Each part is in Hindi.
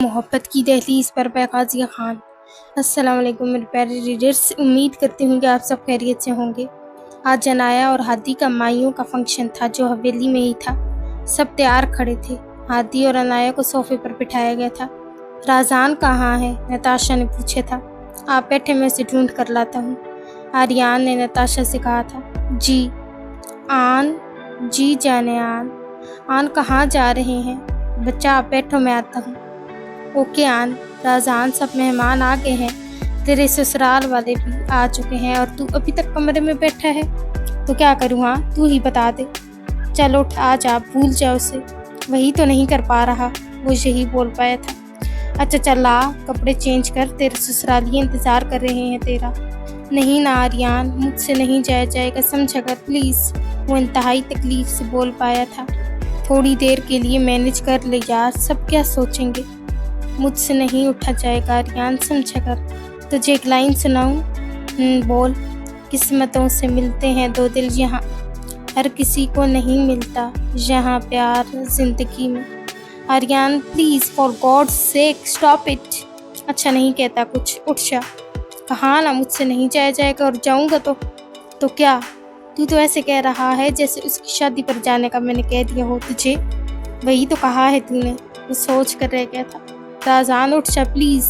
मोहब्बत की दहलीज पर काजिया खान। अस्सलाम वालेकुम मेरे प्यारे रीडर्स, उम्मीद करती हूँ कि आप सब खैरियत से होंगे। आज अनाया और हादी का माइयों का फंक्शन था जो हवेली में ही था। सब तैयार खड़े थे। हादी और अनाया को सोफे पर बिठाया गया था। राजान कहाँ है? नताशा ने पूछा था। आप बैठे, मैं उसे ढूंढ कर लाता हूँ, आर्यान ने नताशा से कहा था। जी आन, जी जाने आन कहाँ जा रहे हैं? बच्चा आप बैठो, मैं आता हूँ। ओके आन। राजान, सब मेहमान आ गए हैं, तेरे ससुराल वाले भी आ चुके हैं और तू अभी तक कमरे में बैठा है, तो क्या करूँ? हाँ, तू ही बता दे। चल उठ, आज आप भूल जाओ उसे, वही तो नहीं कर पा रहा, वो यही बोल पाया था। अच्छा चल आ, कपड़े चेंज कर, तेरे ससुराली इंतज़ार कर रहे हैं तेरा। नहीं ना आर्यान, मुझसे नहीं जाया जाएगा, समझा कर प्लीज़, वो इंतहाई तकलीफ से बोल पाया था। थोड़ी देर के लिए मैनेज कर ले यार, सब क्या सोचेंगे। मुझसे नहीं उठा जाएगा आर्यान, समझा कर। तुझे एक लाइन सुनाऊं? बोल। किस्मतों से मिलते हैं दो दिल यहाँ, हर किसी को नहीं मिलता यहाँ प्यार जिंदगी में। Aryan please, for God's sake stop it. अच्छा नहीं कहता कुछ, उठ जा। कहा ना मुझसे नहीं जाया जाएगा, और जाऊंगा तो क्या? तू तो ऐसे कह रहा है जैसे उसकी शादी पर जाने का मैंने कह दिया हो तुझे। वही तो कहा है तूने। वो सोच कर रह गया था। राजान उठ जा प्लीज़।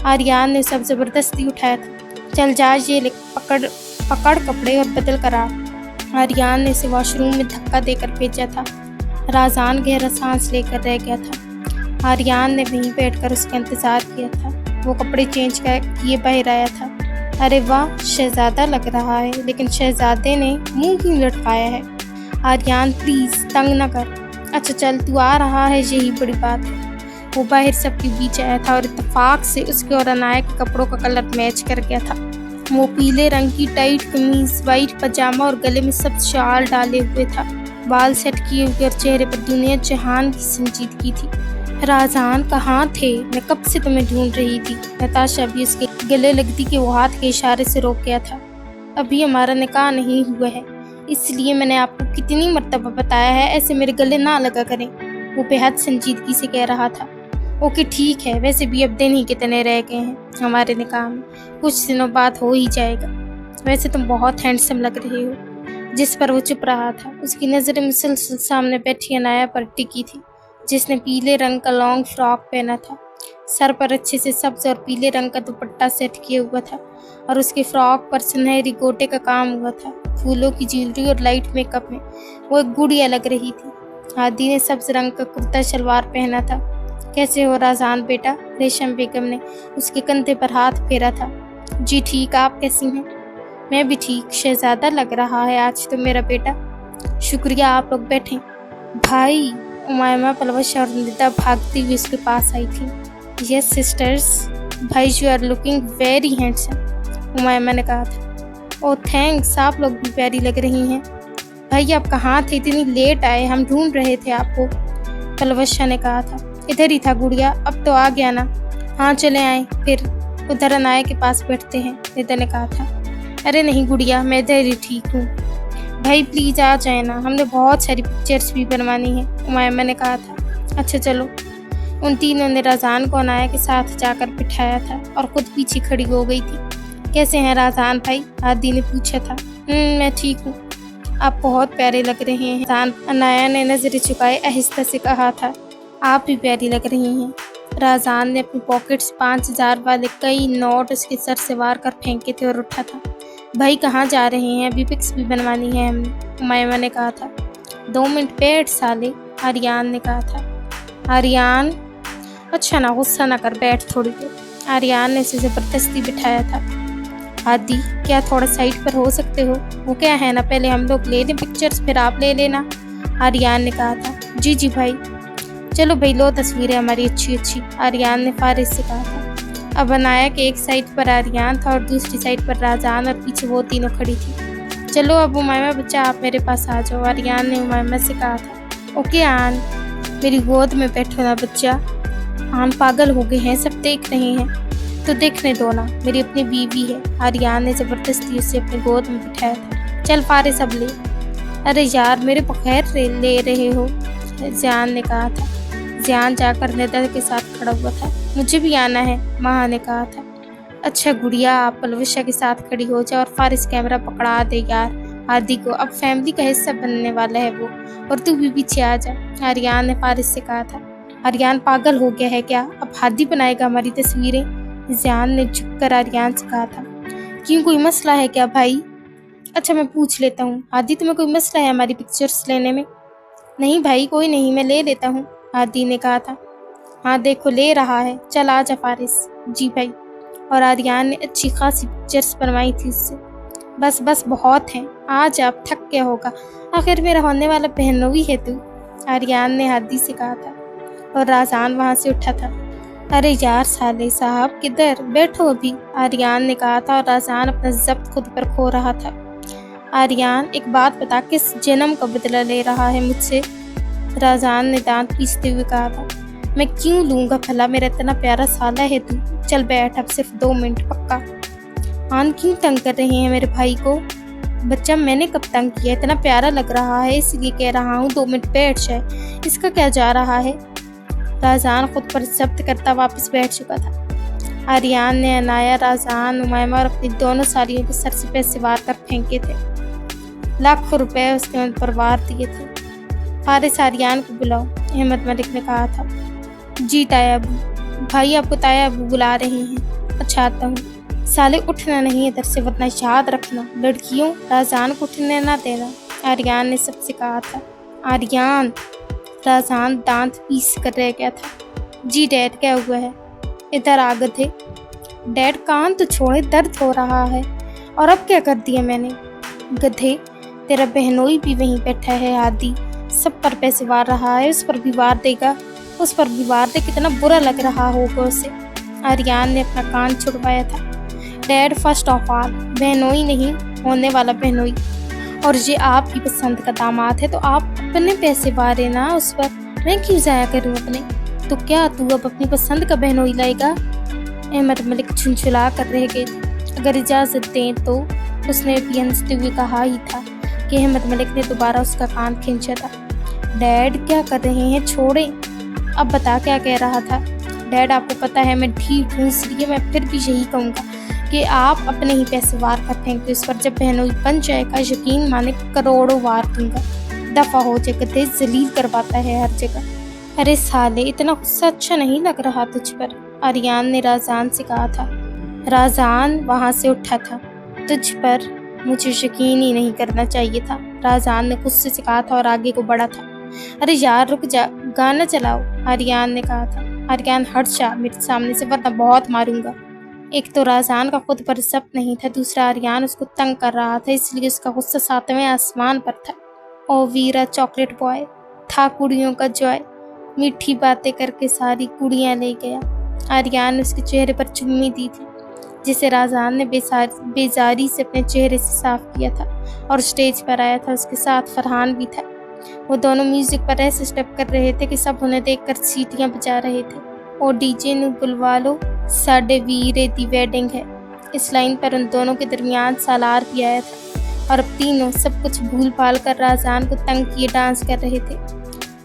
आर्यान ने सब ज़बरदस्ती उठाया था। चल जा, ये ले, पकड़ कपड़े और बदल कर आ। आर्यान ने इसे वॉशरूम में धक्का देकर भेजा था। राजान गहरा सांस लेकर रह गया था। आर्यान ने वहीं बैठकर उसका इंतज़ार किया था। वो कपड़े चेंज किए बाहर आया था। अरे वाह, शहजादा लग रहा है, लेकिन शहजादे ने मुंह ही लटकाया है। आर्यान प्लीज़, तंग न कर। अच्छा चल, तू आ रहा है, यही बड़ी बात है। वो बाहर सबके बीच आया था और इत्तेफाक से उसके और अनाया के कपड़ों का कलर मैच कर गया था। वो पीले रंग की टाइट कमीज, वाइट पजामा और गले में सब शाल डाले हुए था। बाल सेट किए हुए और चेहरे पर दुनिया जहान की संजीदगी थी। राजान कहाँ थे? मैं कब से तुम्हें ढूंढ रही थी। नताशा भी उसके गले लगती कि वो हाथ के इशारे से रोक गया था। अभी हमारा निकाह नहीं हुआ है, इसलिए मैंने आपको कितनी मर्तबा बताया है ऐसे मेरे गले ना लगा करें। वो बेहद संजीदगी से कह रहा था। ओके ठीक है, वैसे भी अब दिन ही कितने रह गए हैं हमारे निकाह में, कुछ दिनों बाद हो ही जाएगा। वैसे तुम बहुत हैंडसम लग रहे हो। जिस पर वो चुप रहा था, उसकी नज़रें मुसलसल सामने बैठी अनाया पर टिकी थी, जिसने पीले रंग का लॉन्ग फ्रॉक पहना था। सर पर अच्छे से सब्ज और पीले रंग का दुपट्टा सेट किया हुआ था और उसके फ्रॉक पर सुनहरी गोटे का काम हुआ था। फूलों की ज्वेलरी और लाइट मेकअप में वो एक गुड़िया लग रही थी। हादी ने सब्ज रंग का कुर्ता शलवार पहना था। कैसे हो राजान बेटा? रेशम बेगम ने उसके कंधे पर हाथ फेरा था। जी ठीक, आप कैसी हैं? मैं भी ठीक, शहजादा लग रहा है आज तो मेरा बेटा। शुक्रिया, आप लोग बैठें। भाई, उमायमा, पलवश और निदा भागती हुई उसके पास आई थी। यस सिस्टर्स, भाई you are looking very handsome, Umaima ने कहा था। ओह थैंक्स, आप लोग भी प्यारी लग रही हैं। भाई आप कहाँ थे? इतनी लेट आए, हम ढूंढ रहे थे आपको, पलवशा ने कहा था। इधर ही था गुड़िया, अब तो आ गया ना। हाँ चले आए, फिर उधर अनाया के पास बैठते हैं, निदा ने कहा था। अरे नहीं गुड़िया, मैं इधर ही ठीक हूँ। भाई प्लीज़ आ जाए ना, हमने बहुत सारी पिक्चर्स भी बनवानी है, उमायमा ने कहा था। अच्छा चलो। उन तीनों ने राजान को अनाया के साथ जाकर बिठाया था और खुद पीछे खड़ी हो गई थी। कैसे हैं राजान भाई? हादी ने पूछा था। मैं ठीक हूँ, आप बहुत प्यारे लग रहे हैं राजान, अनाया ने नजरें झुकाए आहिस्ता से कहा था। आप भी प्यारी लग रही हैं। राजान ने अपनी पॉकेट से 5000 वाले कई नोट उसके सर से वार कर फेंके थे और उठा था। भाई कहाँ जा रहे हैं? अभी पिक्स भी बनवानी है हमने, उमायमा ने कहा था। 2 मिनट बैठ साले, आर्यान ने कहा था। आर्यान, अच्छा ना गुस्सा ना कर, बैठ थोड़ी देर। आर्यान ने उसे ज़बरदस्ती बिठाया था। हादी, क्या थोड़ा साइड पर हो सकते हो? वो क्या है ना, पहले हम लोग ले लें पिक्चर्स, फिर आप ले लेना, आर्यान ने कहा था। जी जी भाई। चलो भाई लो तस्वीरें हमारी अच्छी अच्छी, आर्यान ने फारिज से कहा था। अब अनाया के एक साइड पर आर्यान था और दूसरी साइड पर राजान और पीछे वो तीनों खड़ी थी। चलो अब उमायमा बच्चा आप मेरे पास आ जाओ, आर्यान ने उमायमा से कहा था। ओके आन, मेरी गोद में बैठो ना बच्चा। आन पागल हो गए हैं, सब देख रहे हैं तो देखने दो ना, मेरी अपनी बीवी है, आर्यान ने ज़बरदस्ती उसे अपनी गोद में बिठाया था। चल फारिज अब ले। अरे यार मेरे बगैर ले रहे हो, जान ने कहा था। ज़ियान जाकर निदा के साथ खड़ा हुआ था। मुझे भी आना है, माँ ने कहा था। अच्छा गुड़िया, आप पलविशा के साथ खड़ी हो जाओ और फारिस कैमरा पकड़ा दे यार हादी को, अब फैमिली का हिस्सा बनने वाला है वो, और तू भी पीछे आ जा, आर्यान ने फारिस से कहा था। आर्यान पागल हो गया है क्या? अब हादी बनाएगा हमारी तस्वीरें? ज़ियान ने झुककर आर्यान से कहा था। क्यों, कोई मसला है क्या भाई? अच्छा मैं पूछ लेता हूँ, हादी तुम्हें कोई मसला है हमारी पिक्चर्स लेने में? नहीं भाई कोई नहीं, मैं ले लेता हूँ, हादी ने कहा था। हाँ देखो ले रहा है, चल आ जा फारिस। जी भाई। और आर्यान ने अच्छी खासी पिक्चर्स बनवाई थी उससे। बस बस बहुत हैं, आ जा, अब थक गया होगा, आखिर मेरा होने वाला बहनोई है तू, आर्यान ने हादी से कहा था। और राजान वहाँ से उठा था। अरे यार साले साहब किधर, बैठो अभी, आर्यान ने कहा था। और राजान अपना जब्त खुद पर खो रहा था। आर्यान एक बात बता, किस जन्म का बदला ले रहा है मुझसे? राजान ने दांत पीसते हुए कहा था। मैं क्यों लूंगा भला, मेरा इतना प्यारा साला है तू, चल बैठ, अब सिर्फ 2 मिनट पक्का। आन क्यों तंग कर रहे हैं मेरे भाई को? बच्चा मैंने कब तंग किया, इतना प्यारा लग रहा है इसलिए कह रहा हूँ 2 मिनट बैठ जाए, इसका क्या जा रहा है? राजान खुद पर जब्त करता वापस बैठ चुका था। आर्यान ने अनाया, राजान, उमैमा और अपनी दोनों सालियों के सर से पैसे वार कर फेंके थे। लाखों रुपए उसने उन पर वार दिए थे। फारिस आर्यान को बुलाओ, अहमद मलिक ने कहा था। जी ताया अबू, भाई आपको ताया अबू बुला रहे हैं। अच्छा आता हूँ। साले उठना नहीं इधर से, वरना याद रखना लड़कियों राजान को उठने ना देना, आर्यान ने सबसे कहा था। आर्यान, राजान दांत पीस कर रह गया था। जी डैड क्या हुआ है? इधर आ गए। डैड कान तो छोड़े, दर्द हो रहा है। और अब क्या कर दिया मैंने? गधे, तेरा बहनोई भी वहीं बैठा है हादी, सब पर पैसे वार रहा है, उस पर भी वार देगा, उस पर भी वार दे, कितना बुरा लग रहा होगा उसे। आर्यान ने अपना कान छुड़वाया था। डैड फर्स्ट ऑफ ऑल बहनोई नहीं, होने वाला बहनोई, और ये आपकी पसंद का दामाद है तो आप अपने पैसे वारे ना उस पर, मैं क्यों जाया करूँ अपने? तो क्या तू अब अपनी पसंद का बहनोई लाएगा? अहमद मलिक झुंझुला कर रह गए। अगर इजाज़त दें तो, उसने भी हंसते हुए कहा ही था कि अहमद मलिक ने दोबारा उसका कान खींचा था। डैड क्या कर रहे हैं, छोड़े। अब बता क्या कह रहा था? डैड आपको पता है मैं ढीठ हूँ, इसलिए मैं फिर भी यही कहूँगा कि आप अपने ही पैसे वार कर फेंके उस पर, जब बहनोई बन जाएगा यकीन माने करोड़ों वार दूंगा। दफा हो जाए, गधे, जलील करवाता है हर जगह। अरे साले, इतना गुस्सा अच्छा नहीं लग रहा तुझ पर, आर्यान ने राजान से कहा था। राजान वहाँ से उठा था। तुझ पर मुझे यकीन ही नहीं करना चाहिए था, राजान ने गुस्से से कहा था और आगे को बढ़ा था। अरे यार रुक जा, गाना चलाओ, आर्यान ने कहा था। आर्यान हट जा मेरे सामने से, वरना बहुत मारूंगा। एक तो राजान का खुद पर जब्त नहीं था, दूसरा आर्यान उसको तंग कर रहा था, इसलिए उसका गुस्सा 7वें आसमान पर था। ओ वीरा चॉकलेट बॉय था कुड़ियों का जॉय, मीठी बातें करके सारी कुड़ियाँ ले गया। आर्यान ने उसके चेहरे पर चुम्मी दी थी, जिसे राजान ने बेजारी से अपने चेहरे से साफ किया था, और स्टेज पर आया था। उसके साथ फरहान भी था। वो दोनों म्यूजिक पर ऐसे स्टेप कर रहे थे कि सब उन्हें देखकर सीटियां बजा रहे थे। ओ डीजे नु बुलवा लो, साडे वीरे दी वेडिंग है। इस लाइन पर उन दोनों के दरमियान सालार भी आया था, और अब तीनों सब कुछ भूल भाल कर राजान को तंग किए डांस कर रहे थे।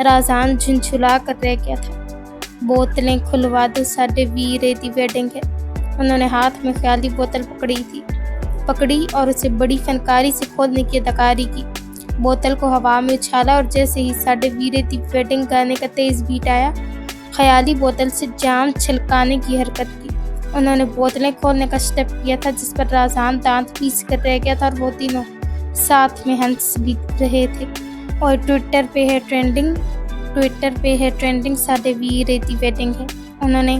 राजान झुंझुला कर रह गया था। बोतलें खुलवा दो, साडे वीरे दी वेडिंग है। उन्होंने हाथ में ख्याली बोतल पकड़ी और उसे बड़ी फनकारी से खोलने की अदाकारी की। बोतल को हवा में उछाला और जैसे ही साडे वीरे दी वेडिंग गाने का तेज बीट आया, ख्याली बोतल से जाम छिलकाने की हरकत की। उन्होंने बोतलें खोलने का स्टेप किया था, जिस पर राजान दांत पीस कर रह गया था, और वो तीनों साथ में हंस भी रहे थे। और ट्विटर पे है ट्रेंडिंग साडे वीरे दी वेडिंग है। उन्होंने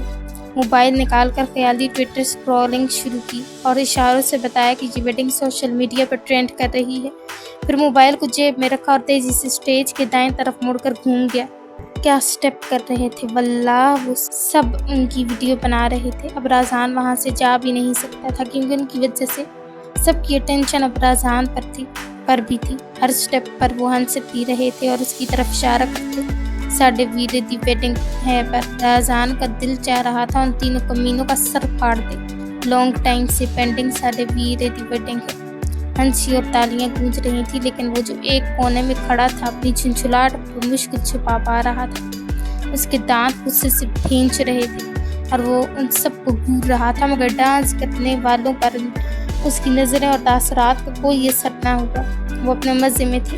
मोबाइल निकालकर ख्याली ट्विटर स्क्रॉलिंग शुरू की और इशारों से बताया कि ये वेडिंग सोशल मीडिया पर ट्रेंड कर रही है। फिर मोबाइल को जेब में रखा और तेजी से स्टेज के दाएं तरफ मुड़कर घूम गया। क्या स्टेप कर रहे थे वल्लाह, वो सब उनकी वीडियो बना रहे थे। अब राजान वहाँ से जा भी नहीं सकता था, क्योंकि उनकी वजह से सबकी अटेंशन अब राजान पर भी थी। हर स्टेप पर वो हंसती रहे थे और उसकी तरफ इशारा करते। साडे वीरे दी वेडिंग है पर राजान का दिल चाह रहा था उन तीनों कमीनों का सर फाड़ दे। लॉन्ग टाइम से पेंडिंग साडे वीरे दी वेडिंग है। हंसी और तालियां गूंज रही थी, लेकिन वो जो एक कोने में खड़ा था अपनी झुंझुलाहट को मुश्किल छुपा पा रहा था। उसके दांत गुस्से से भींच रहे थे और वो उन सबको घूर रहा था, मगर डांस करने वालों पर उसकी नज़रें और तासरात का कोई असर न हुआ। वो अपने मज़े में थे,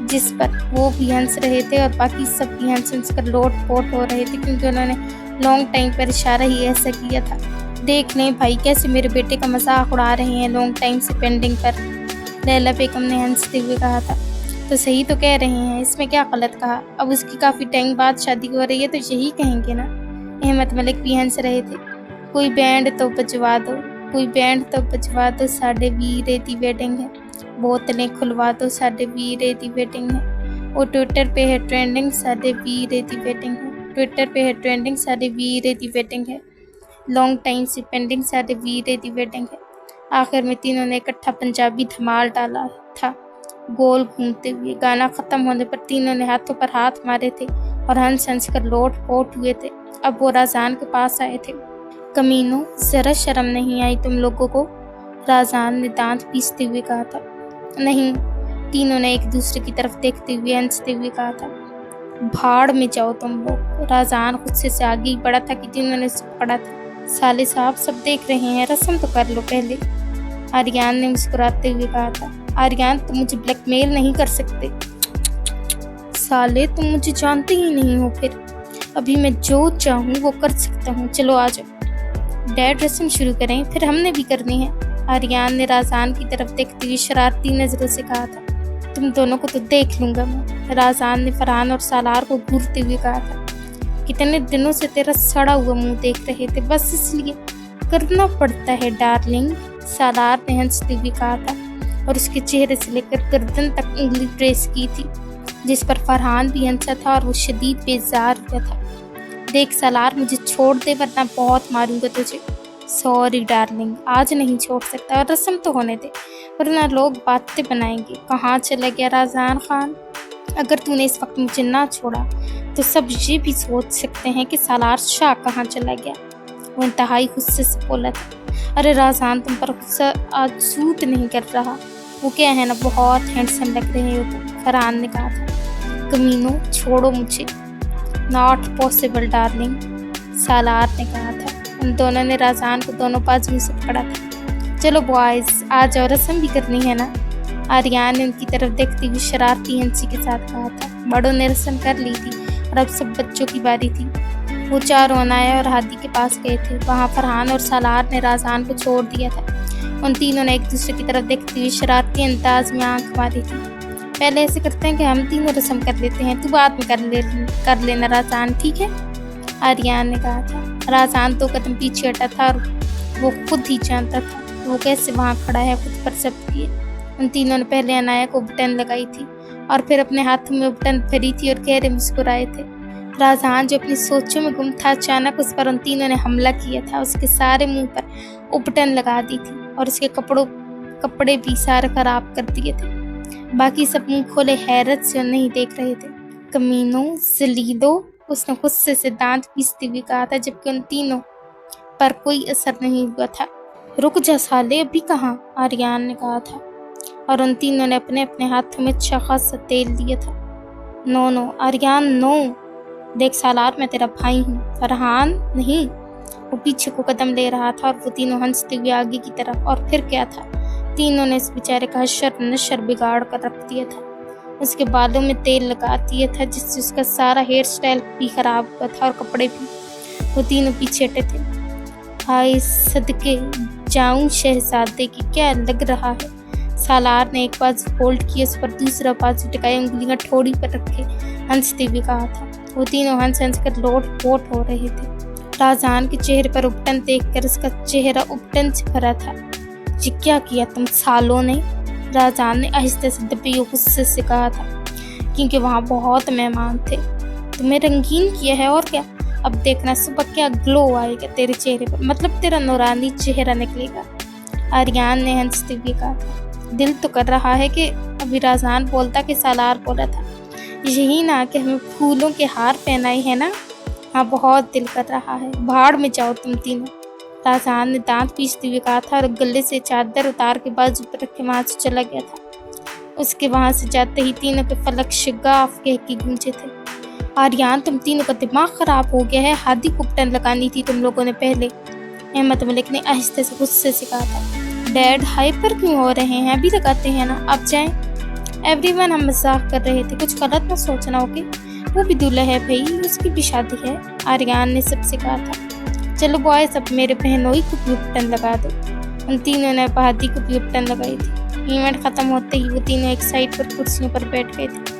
जिस पर वो भी हंस रहे थे और बाकी सब भी हंस कर लोट पोट हो रहे थे, क्योंकि उन्होंने लॉन्ग टाइम पर इशारा ही ऐसा किया था। देख लें भाई कैसे मेरे बेटे का मजाक उड़ा रहे हैं लॉन्ग टाइम से पेंडिंग पर, लैला बेगम ने हंसते हुए कहा था। तो सही तो कह रहे हैं, इसमें क्या गलत कहा। अब उसकी काफ़ी टाइम बाद शादी हो रही है तो यही कहेंगे ना। अहमद मलिक भी हंस रहे थे। कोई बैंड तो बजवा दो, कोई बैंड तो बजवा दो, साढ़े वीरे दी वेडिंग है। बोतलें खुलवा दो, साढ़े वीरे दी वेडिंग है। वो ट्विटर पे है ट्रेंडिंग, साढ़े वीरे दी वेडिंग है। ट्विटर पे है ट्रेंडिंग, साढ़े वीरे दी वेडिंग है। लॉन्ग टाइम से पेंडिंग, साढ़े वीरे दी वेडिंग है। आखिर में तीनों ने इकट्ठा पंजाबी धमाल डाला था, गोल घूमते हुए। गाना ख़त्म होने पर तीनों ने हाथों पर हाथ मारे थे और हंस हंस कर लोट पोट हुए थे। अब वो राजान के पास आए थे। कमीनों, ज़रा शर्म नहीं आई तुम लोगों को? राजान ने दांत पीसते हुए कहा था। नहीं, तीनों ने एक दूसरे की तरफ देखते हुए हंसते हुए कहा था। भाड़ में जाओ तुम लोग। राजान गुस्से से आगे ही बढ़ा था कि तीनों ने उसे पकड़ा था। साले साहब सब देख रहे हैं, रस्म तो कर लो पहले, आर्यान ने मुस्कुराते हुए कहा था। आर्यान, तुम मुझे ब्लैकमेल नहीं कर सकते। साले, तुम मुझे जानते ही नहीं हो। फिर अभी मैं जो चाहूँ वो कर सकता हूँ। चलो आ जाओ डैड, रस्म शुरू करें, फिर हमने भी करनी है। आर्यान ने राजान की तरफ देखते हुए शरारती नजरों से कहा था। तुम दोनों को तो देख लूंगा मैं, राजान ने फरहान और सालार को घूरते हुए कहा था। कितने दिनों से तेरा सड़ा हुआ मुंह देख रहे थे, बस इसलिए करना पड़ता है डार्लिंग, सालार ने हंसते हुए कहा था और उसके चेहरे से लेकर गर्दन तक उंगली प्रेस की थी, जिस पर फरहान भी हंसा था और वो शदीद बेजार हुआ था। देख सालार, मुझे छोड़ दे वरना बहुत मारूंगा तुझे। सॉरी डार्लिंग, आज नहीं छोड़ सकता, और रस्म तो होने दे वरना लोग बातें बनाएंगे। कहाँ चला गया राजान खान? अगर तूने इस वक्त मुझे ना छोड़ा तो सब ये भी सोच सकते हैं कि सालार शाह कहाँ चला गया। वो इंतहाई गुस्से से बोला था। अरे राजान, तुम पर गुस्सा आज सूट नहीं कर रहा। वो क्या है ना, बहुत हैंडसम लग रहे हो तुम, फरहान ने कहा था। कमीनों, छोड़ो मुझे। नॉट पॉसिबल डार्लिंग, सालार ने कहा था। उन दोनों ने राजान को दोनों बाजुओं से पकड़ा था। चलो बॉयज, आ जाओ, रस्म भी करनी है ना, आर्यान ने उनकी तरफ देखती हुई शरारती हंसी के साथ कहा था। बड़ों ने रस्म कर ली थी और अब सब बच्चों की बारी थी। वो चारों अनाया और हादी के पास गए थे। वहाँ फरहान और सालार ने राजान को छोड़ दिया था। उन तीनों ने एक दूसरे की तरफ देखते हुए शरारती अंदाज में आंख मारी थी। पहले ऐसे करते हैं कि हम तीनों रस्म कर लेते हैं, तू बाद में कर लेना राजान, ठीक है? आर्यान ने कहा था। राजान 2 कदम पीछे हटा था और वो खुद ही जानता था वो कैसे वहाँ खड़ा है, खुद पर सब किए। उन तीनों ने पहले अनाया को बटन लगाई थी और फिर अपने हाथ में बटन भरी थी और गहरे मुस्कुराए थे। राजान जो अपनी सोचों में गुम था, अचानक उस पर उन तीनों ने हमला किया था। उसके सारे मुंह पर उपटन लगा दी थी और उसके कपड़े भी सारे खराब कर दिए थे। बाकी सब मुंह खोले हैरत से उन्हें ही देख रहे थे। कमीनों, जलीदो, उसने गुस्से से दांत पीसते हुए कहा था, जबकि उन तीनों पर कोई असर नहीं हुआ था। रुक जा साले, अभी कहाँ? आर्यान ने कहा था और उन तीनों ने अपने अपने हाथों में अच्छा खासा तेल दिया था। No no Aryan, no. देख सालार, मैं तेरा भाई हूँ, फरहान नहीं। वो पीछे को कदम ले रहा था और वो तीनों हंसते हुए आगे की तरफ। और फिर क्या था, तीनों ने इस बेचारे का हशर नशर बिगाड़ कर रख दिया था। उसके बालों में तेल लगा दिया था, जिससे उसका सारा हेयर स्टाइल भी खराब हुआ था और कपड़े भी। वो तीनों पीछे हटे थे। हाय सदके जाऊं शहजादे की, क्या लग रहा है? सालार ने एक बाजू फोल्ड की, उस पर दूसरा बाजू टिकाई, उंगलियां ठोड़ी पर रखे हंसते हुए कहा था। वो तीनों हंस हंस कर लोट पोट हो रहे थे। राजान के चेहरे पर उपटन देखकर उसका चेहरा उपटन से भरा था। ये क्या किया तुम सालों ने? राजान ने आहिस्ते से दबे गुस्से से कहा था, क्योंकि वहाँ बहुत मेहमान थे। तुम्हें रंगीन किया है और क्या? अब देखना सुबह क्या ग्लो आएगा तेरे चेहरे पर, मतलब तेरा नूरानी चेहरा निकलेगा, आर्यान ने हंसते हुए कहा था। दिल तो कर रहा है कि अभी राजान बोलता कि सालार बोला था, यही ना कि हमें फूलों के हार पहनाए हैं ना। हाँ, बहुत दिल कर रहा है। भाड़ में जाओ तुम तीनों, राजान ने दांत पीसते हुए कहा था और गले से चादर उतार के बाजू पर रख के वहाँ से चला गया था। उसके वहाँ से जाते ही तीनों के फलक शगाफ कह के गूंजे थे। आर्यान तुम तीनों का दिमाग खराब हो गया है, हादी को बटन लगानी थी तुम लोगों ने पहले, अहमद मलिक ने आहिस्ते से गुस्से से कहा था। डैड हाइपर क्यों हो रहे हैं, अभी लगाते हैं ना, अब जाएं। एवरीवन हम मजाक कर रहे थे, कुछ गलत मत सोचना ओके। वो भी दूल्हा है भाई, उसकी भी शादी है, आर्यान ने सबसे कहा था। चलो बॉयज अब मेरे बहनोई को भी बटन लगा दो। उन तीनों ने हादी को भी बटन लगाई थी। इवेंट खत्म होते ही वो तीनों एक साइड पर कुर्सियों पर बैठ गए थे।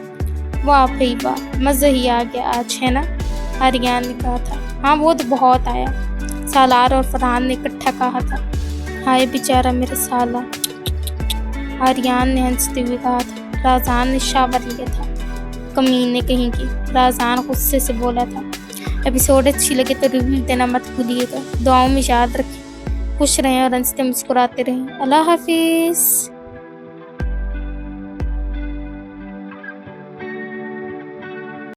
वाह भाई वाह, मज़ा ही आ गया आज, है ना, आर्यान ने कहा था। हाँ वो तो बहुत आया, सालार और फरहान ने इकट्ठा कहा था। हाय बेचारा मेरा साला, आर्यान ने हंसते हुए कहा था। राजान ने शावर लिया था, कमीने कहीं की, राजान गुस्से से बोला था। एपिसोड अच्छी लगे तो रिव्यू देना मत भूलिएगा, दुआओं में याद रखें, खुश रहें और हंसते मुस्कुराते रहें। अल्लाह हाफिज़।